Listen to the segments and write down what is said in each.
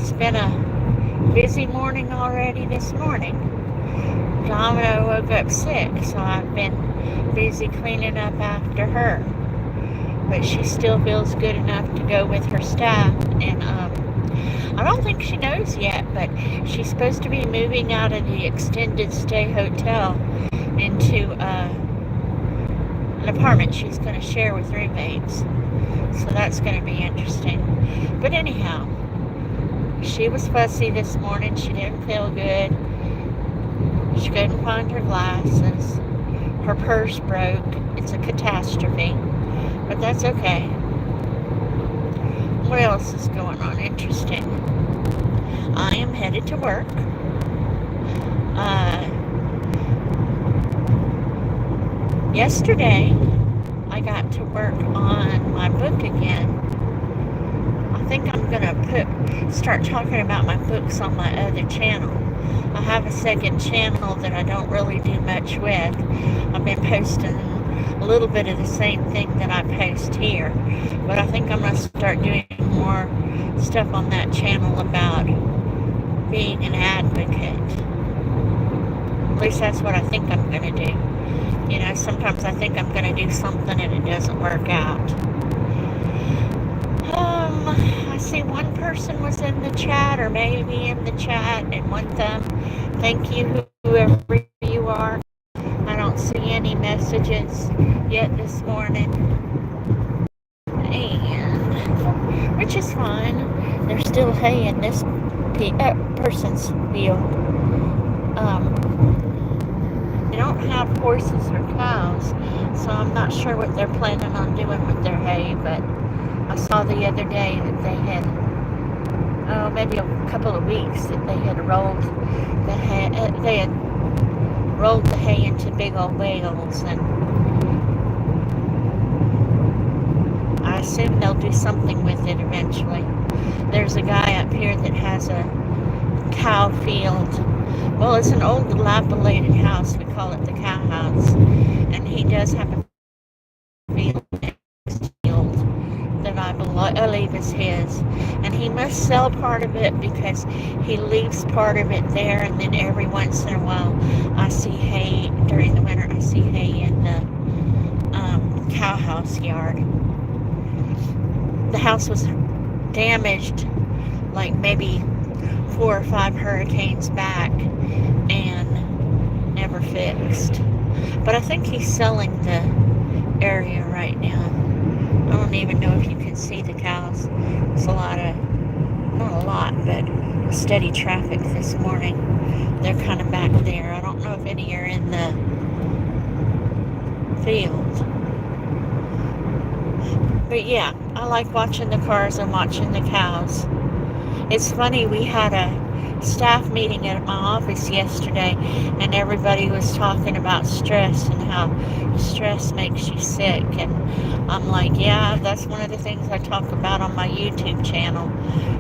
It's been a busy morning already this morning. Domino woke up sick, so I've been busy cleaning up after her. But she still feels good enough to go with her staff, and I don't think she knows yet, but she's supposed to be moving out of the extended stay hotel into an apartment she's going to share with roommates. So that's going to be interesting. But anyhow, she was fussy this morning. She didn't feel good. She couldn't find her glasses. Her purse broke. It's a catastrophe. But that's okay. What else is going on? Interesting. I am headed to work. Yesterday, I got to work on my book again. I think I'm gonna start talking about my books on my other channel. I have a second channel that I don't really do much with. I've been posting a little bit of the same thing that I post here, but I think I'm gonna start doing more stuff on that channel about being an advocate. At least that's what I think I'm gonna do. You know, sometimes I think I'm gonna do something and it doesn't work out. I see one person was in the chat, or maybe in the chat, and one thumb. Thank you, whoever you are. I don't see any messages yet this morning, and which is fine. There's still hay in this person's field. They don't have horses or cows, so I'm not sure what they're planning on doing with their hay, but I saw the other day that they had, maybe a couple of weeks, that they had rolled the hay into big old bales, and I assume they'll do something with it eventually. There's a guy up here that has a cow field. Well, it's an old dilapidated house. We call it the cow house, and he does have a field that I believe is his, and he must sell part of it because he leaves part of it there, and then every once in a while I see hay during the winter. I see hay in the cow house yard. The house was damaged like maybe 4 or 5 hurricanes back and never fixed, but I think he's selling the area right now. I don't even know if you can see the cows. It's a lot of, not a lot, but steady traffic this morning. They're kind of back there. I don't know if any are in the field. But yeah, I like watching the cars and watching the cows. It's funny, we had a staff meeting at my office yesterday, and everybody was talking about stress and how stress makes you sick, and I'm like, yeah, that's one of the things I talk about on my YouTube channel,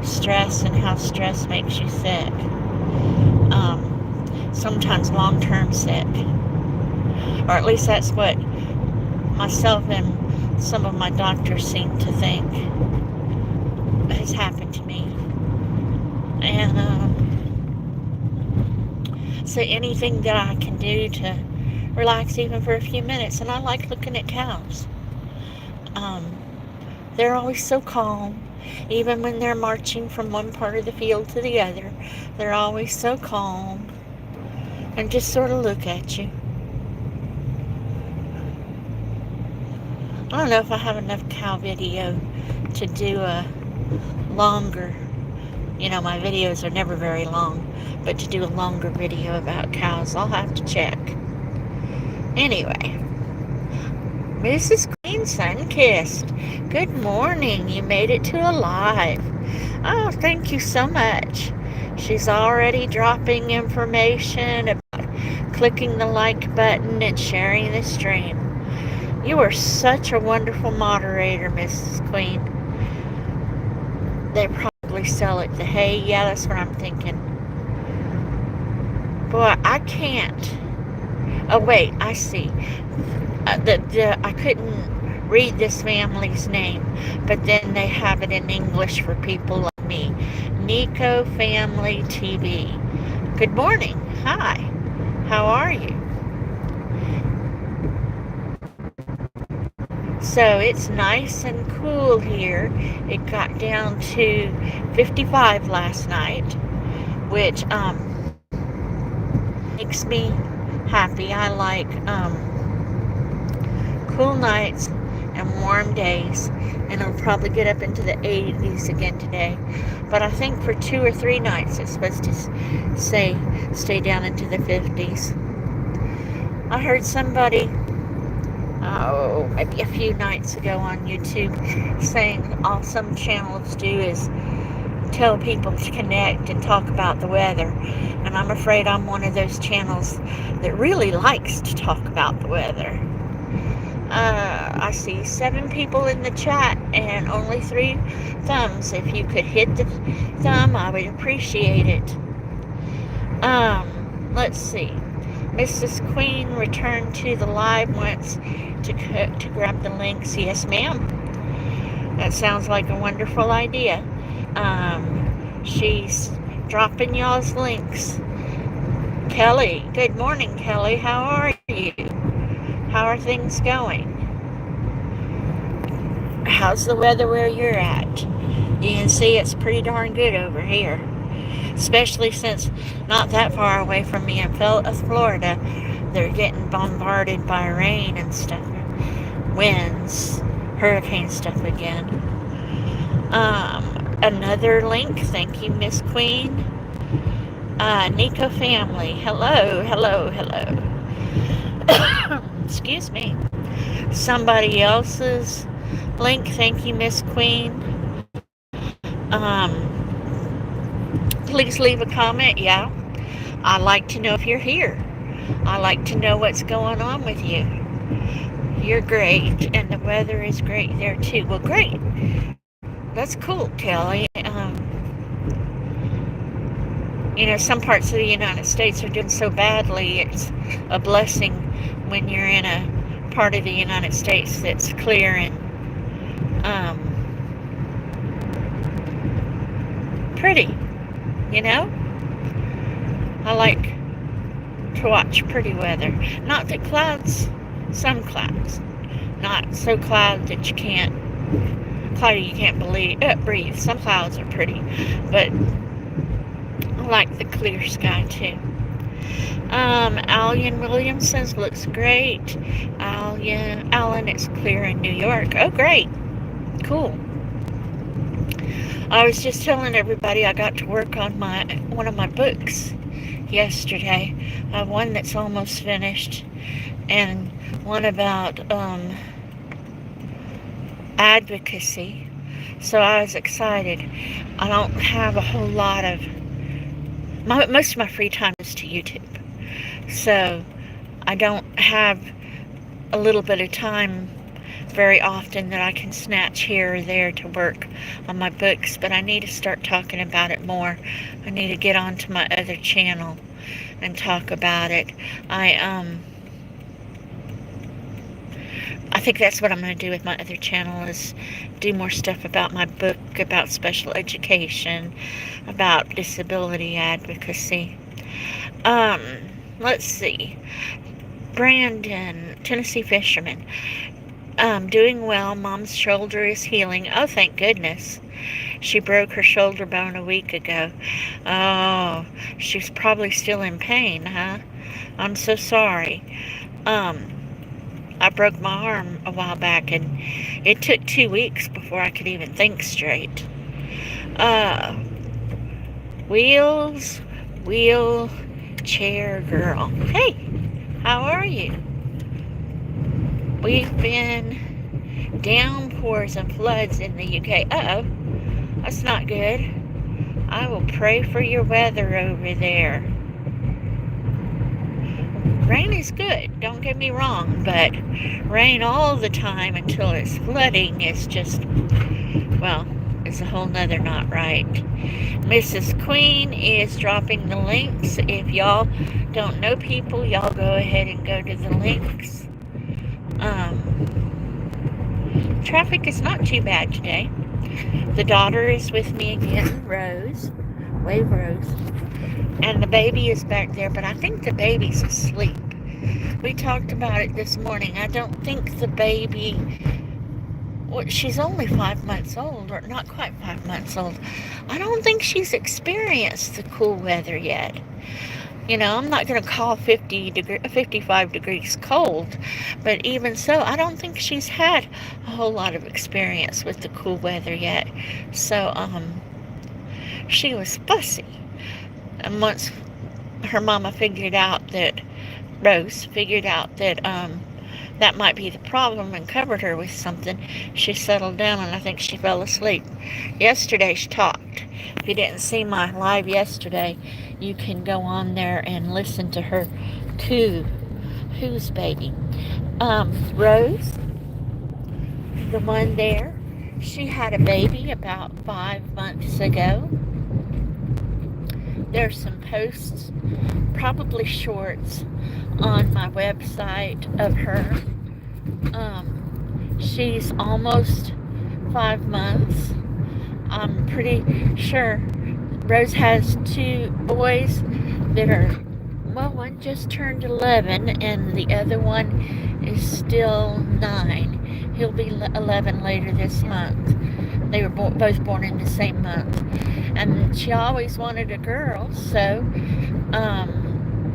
stress and how stress makes you sick. Sometimes long-term sick, or at least that's what myself and some of my doctors seem to think has happened to me. And so anything that I can do to relax even for a few minutes. And I like looking at cows. They're always so calm, even when they're marching from one part of the field to the other. They're always so calm and just sort of look at you. I don't know if I have enough cow video to do a longer, my videos are never very long, but to do a longer video about cows, I'll have to check. Anyway, Mrs. Queen Sunkissed, good morning. You made it to a live. Oh, thank you so much. She's already dropping information about clicking the like button and sharing the stream. You are such a wonderful moderator, Mrs. Queen. They probably sell it the hay. Yeah, that's what I'm thinking. Boy, I can't. Oh, wait, I see. I couldn't read this family's name, but then they have it in English for people like me. Nico Family TV. Good morning. Hi. How are you? So it's nice and cool here. It got down to 55 last night, which makes me happy. I like cool nights and warm days, and it'll probably get up into the 80s again today. But I think for 2 or 3 nights it's supposed to stay down into the 50s. I heard somebody, maybe a few nights ago on YouTube, saying all some channels do is tell people to connect and talk about the weather. And I'm afraid I'm one of those channels that really likes to talk about the weather. I see 7 people in the chat and only 3 thumbs. If you could hit the thumb, I would appreciate it. Let's see. Mrs. Queen returned to the live once to grab the links. Yes, ma'am. That sounds like a wonderful idea. She's dropping y'all's links. Kelly, good morning, Kelly. How are you? How are things going? How's the weather where you're at? You can see it's pretty darn good over here. Especially since not that far away from me in Florida, they're getting bombarded by rain and stuff. Winds, hurricane stuff again. Another link. Thank you, Miss Queen. Nico Family. Hello. Excuse me. Somebody else's link. Thank you, Miss Queen. Please leave a comment. Yeah, I'd like to know if you're here. I like to know what's going on with you. You're great, and the weather is great there too. Well, great. That's cool, Kelly. Some parts of the United States are doing so badly. It's a blessing when you're in a part of the United States that's clear and pretty. I like to watch pretty weather. Not the clouds, some clouds. Not so cloudy that you can't breathe. Some clouds are pretty, but I like the clear sky too. Allian Williams says looks great. Alan, it's clear in New York. Oh, great. Cool. I was just telling everybody I got to work on one of my books yesterday. I have one that's almost finished and one about advocacy. So I was excited. I don't have a whole lot of... most of my free time is to YouTube. So I don't have a little bit of time very often that I can snatch here or there to work on my books, but I need to start talking about it more. I need to get onto my other channel and talk about it. I think that's what I'm going to do with my other channel, is do more stuff about my book, about special education, about disability advocacy. Let's see. Brandon, Tennessee fisherman. Doing well. Mom's shoulder is healing. Oh, thank goodness. She broke her shoulder bone a week ago. Oh, she's probably still in pain, huh? I'm so sorry. I broke my arm a while back, and it took 2 weeks before I could even think straight. Wheelchair girl. Hey, how are you? We've been downpours and floods in the UK. Uh-oh, that's not good. I will pray for your weather over there. Rain is good, don't get me wrong, but rain all the time until it's flooding is just, well, it's a whole nother not right. Mrs. Queen is dropping the links. If y'all don't know people, y'all go ahead and go to the links. Traffic is not too bad today. The daughter is with me again, Rose. Wave Rose. And the baby is back there, but I think the baby's asleep. We talked about it this morning. I don't think the baby, well, she's only 5 months old, or not quite 5 months old. I don't think she's experienced the cool weather yet. You know, I'm not going to call 55 degrees cold, but even so, I don't think she's had a whole lot of experience with the cool weather yet. So, she was fussy. And once her mama figured out that, Rose figured out that, that might be the problem and covered her with something, she settled down and I think she fell asleep. Yesterday she talked. If you didn't see my live yesterday, you can go on there and listen to her coo. Whose baby? Rose, the one there, she had a baby about 5 months ago. There's some posts, probably shorts, on my website of her. She's almost 5 months. I'm pretty sure Rose has 2 boys that are, well, one just turned 11 and the other one is still 9. He'll be 11 later this month. They were both born in the same month. And she always wanted a girl, so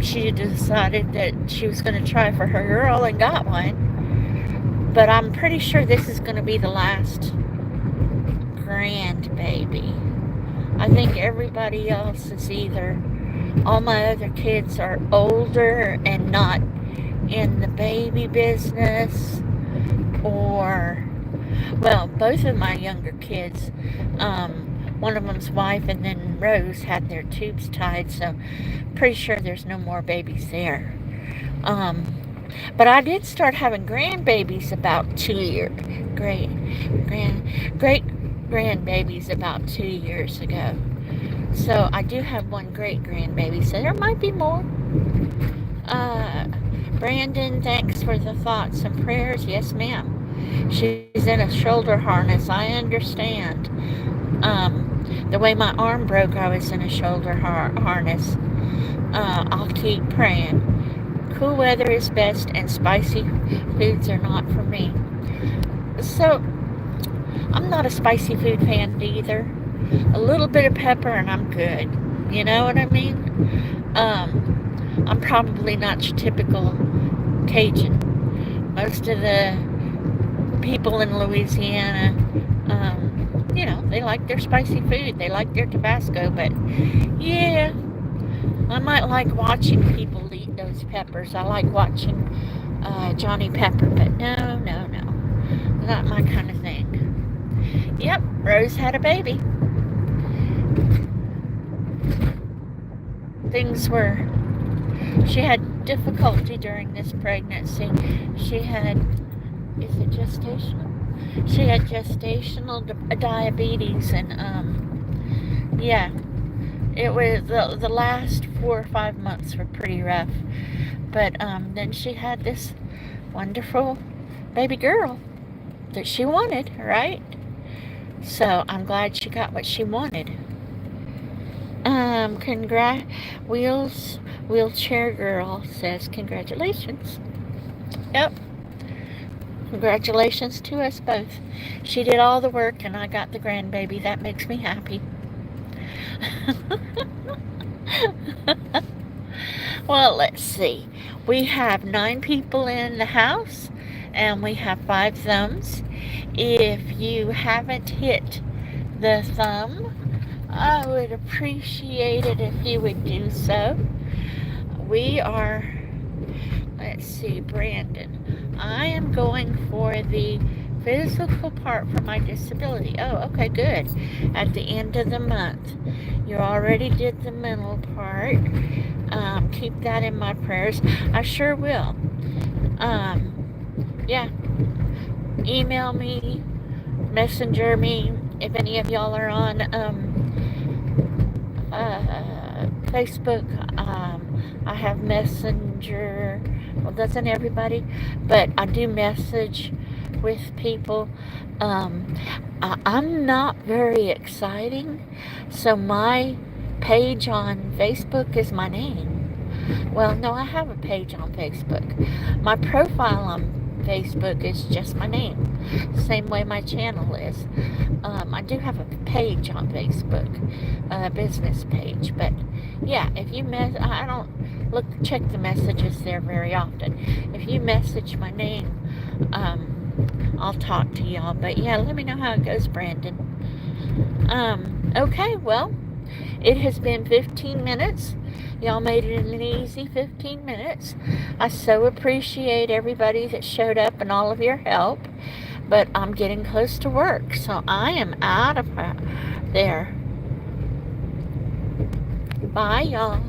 she decided that she was going to try for her girl and got one. But I'm pretty sure this is going to be the last grandbaby. I think everybody else is either, all my other kids are older and not in the baby business, or, well, both of my younger kids, one of them's wife and then Rose had their tubes tied, so pretty sure there's no more babies there. But I did start having grandbabies about 2 years, great grandbabies about 2 years ago. So I do have one great grandbaby, so there might be more. Brandon, thanks for the thoughts and prayers. Yes, ma'am. She's in a shoulder harness. I understand. The way my arm broke, I was in a shoulder harness. I'll keep praying. Cool weather is best, and spicy foods are not for me. So, I'm not a spicy food fan either. A little bit of pepper and I'm good. You know what I mean? I'm probably not your typical Cajun. Most of the people in Louisiana, you know, they like their spicy food. They like their Tabasco, but yeah, I might like watching people eat those peppers. I like watching Johnny Pepper, but no, not my kind of thing. Yep, Rose had a baby. She had difficulty during this pregnancy. She had, is it gestational? She had gestational diabetes, and yeah, it was the last 4 or 5 months were pretty rough. But then she had this wonderful baby girl that she wanted, right? So I'm glad she got what she wanted. Wheelchair girl says congratulations. Yep. Congratulations to us both. She did all the work and I got the grandbaby. That makes me happy. Well, let's see. We have 9 people in the house and we have 5 thumbs. If you haven't hit the thumb, I would appreciate it if you would do so. We are, let's see, Brandon. I am going for the physical part for my disability. Oh, okay, good. At the end of the month. You already did the mental part. Keep that in my prayers. I sure will. Yeah. Email me, messenger me, if any of y'all are on Facebook. I have Messenger. Well, doesn't everybody? But I do message with people. I'm not very exciting, so my page on Facebook is my name. Well, no, I have a page on Facebook. My profile on Facebook is just my name, same way my channel is. I do have a page on Facebook, a business page, but yeah, if you I don't check the messages there very often. If you message my name, I'll talk to y'all. But yeah, let me know how it goes, Brandon. Okay, well, it has been 15 minutes. Y'all made it an easy 15 minutes. I so appreciate everybody that showed up and all of your help. But I'm getting close to work, so I am out of there. Bye, y'all.